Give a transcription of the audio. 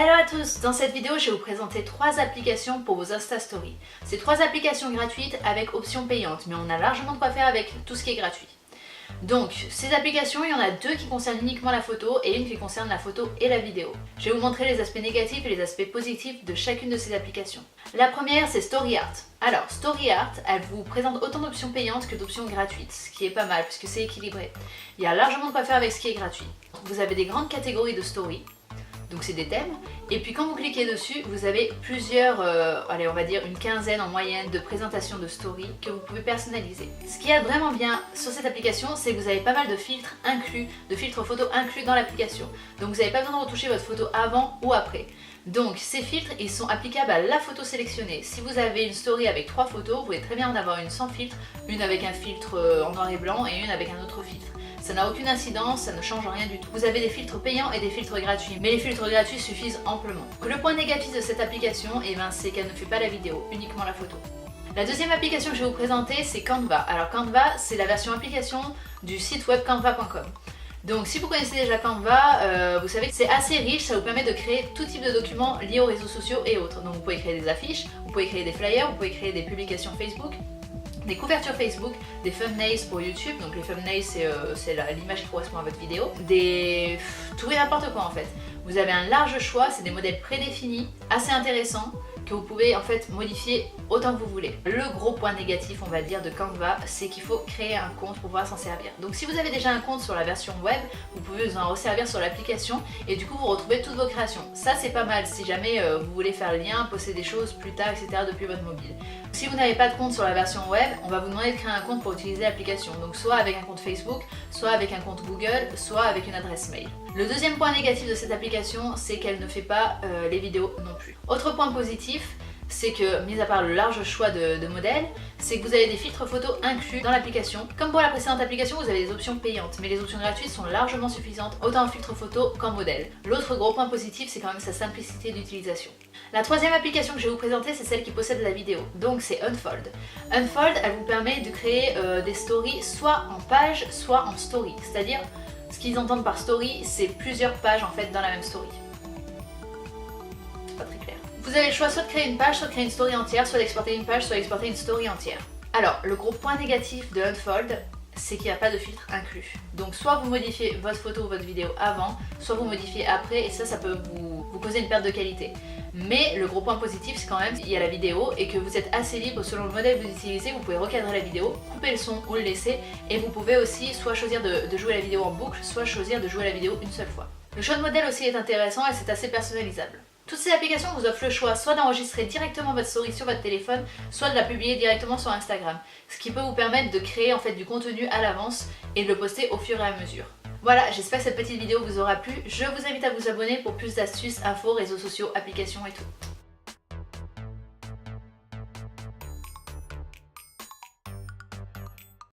Hello à tous, dans cette vidéo je vais vous présenter 3 applications pour vos Insta Stories. C'est 3 applications gratuites avec options payantes, mais on a largement de quoi faire avec tout ce qui est gratuit. Donc ces applications, il y en a 2 qui concernent uniquement la photo et une qui concerne la photo et la vidéo. Je vais vous montrer les aspects négatifs et les aspects positifs de chacune de ces applications. La première c'est StoryArt. Alors StoryArt, elle vous présente autant d'options payantes que d'options gratuites, ce qui est pas mal puisque c'est équilibré. Il y a largement de quoi faire avec ce qui est gratuit. Vous avez des grandes catégories de stories. Donc c'est des thèmes, et puis quand vous cliquez dessus, vous avez plusieurs, allez on va dire une quinzaine en moyenne de présentations de stories que vous pouvez personnaliser. Ce qui est vraiment bien sur cette application, c'est que vous avez pas mal de filtres inclus, de filtres photos inclus dans l'application. Donc vous n'avez pas besoin de retoucher votre photo avant ou après. Donc ces filtres, ils sont applicables à la photo sélectionnée. Si vous avez une story avec 3 photos, vous pouvez très bien en avoir une sans filtre, une avec un filtre en noir et blanc et une avec un autre filtre. Ça n'a aucune incidence, ça ne change rien du tout. Vous avez des filtres payants et des filtres gratuits, mais les filtres gratuits suffisent amplement. Le point négatif de cette application, c'est qu'elle ne fait pas la vidéo, uniquement la photo. La deuxième application que je vais vous présenter, c'est Canva. Alors Canva, c'est la version application du site web canva.com. Donc si vous connaissez déjà Canva, vous savez que c'est assez riche, ça vous permet de créer tout type de documents liés aux réseaux sociaux et autres. Donc vous pouvez créer des affiches, vous pouvez créer des flyers, vous pouvez créer des publications Facebook, des couvertures Facebook, des thumbnails pour YouTube, donc les thumbnails c'est l'image qui correspond à votre vidéo, tout et n'importe quoi en fait. Vous avez un large choix, c'est des modèles prédéfinis, assez intéressants, que vous pouvez en fait modifier autant que vous voulez. Le gros point négatif on va dire de Canva, c'est qu'il faut créer un compte pour pouvoir s'en servir. Donc si vous avez déjà un compte sur la version web, vous pouvez vous en resservir sur l'application et du coup vous retrouvez toutes vos créations. Ça c'est pas mal si jamais vous voulez faire le lien, poster des choses plus tard, etc. depuis votre mobile. Si vous n'avez pas de compte sur la version web, on va vous demander de créer un compte pour utiliser l'application. Donc soit avec un compte Facebook, soit avec un compte Google, soit avec une adresse mail. Le deuxième point négatif de cette application, c'est qu'elle ne fait pas les vidéos non plus. Autre point positif, c'est que, mis à part le large choix de modèles, c'est que vous avez des filtres photos inclus dans l'application. Comme pour la précédente application, vous avez des options payantes, mais les options gratuites sont largement suffisantes, autant en filtre photo qu'en modèle. L'autre gros point positif, c'est quand même sa simplicité d'utilisation. La troisième application que je vais vous présenter, c'est celle qui possède la vidéo, donc c'est Unfold. Unfold, elle vous permet de créer des stories soit en page, soit en story, c'est-à-dire, ce qu'ils entendent par story, c'est plusieurs pages en fait dans la même story. C'est pas très clair. Vous avez le choix soit de créer une page, soit de créer une story entière, soit d'exporter une page, soit d'exporter une story entière. Alors, le gros point négatif de Unfold, c'est qu'il n'y a pas de filtre inclus. Donc soit vous modifiez votre photo ou votre vidéo avant, soit vous modifiez après et ça peut vous causer une perte de qualité. Mais le gros point positif c'est quand même qu'il y a la vidéo et que vous êtes assez libre selon le modèle que vous utilisez, vous pouvez recadrer la vidéo, couper le son ou le laisser et vous pouvez aussi soit choisir de jouer la vidéo en boucle, soit choisir de jouer la vidéo une seule fois. Le choix de modèle aussi est intéressant et c'est assez personnalisable. Toutes ces applications vous offrent le choix soit d'enregistrer directement votre story sur votre téléphone, soit de la publier directement sur Instagram. Ce qui peut vous permettre de créer en fait du contenu à l'avance et de le poster au fur et à mesure. Voilà, j'espère que cette petite vidéo vous aura plu. Je vous invite à vous abonner pour plus d'astuces, infos, réseaux sociaux, applications et tout.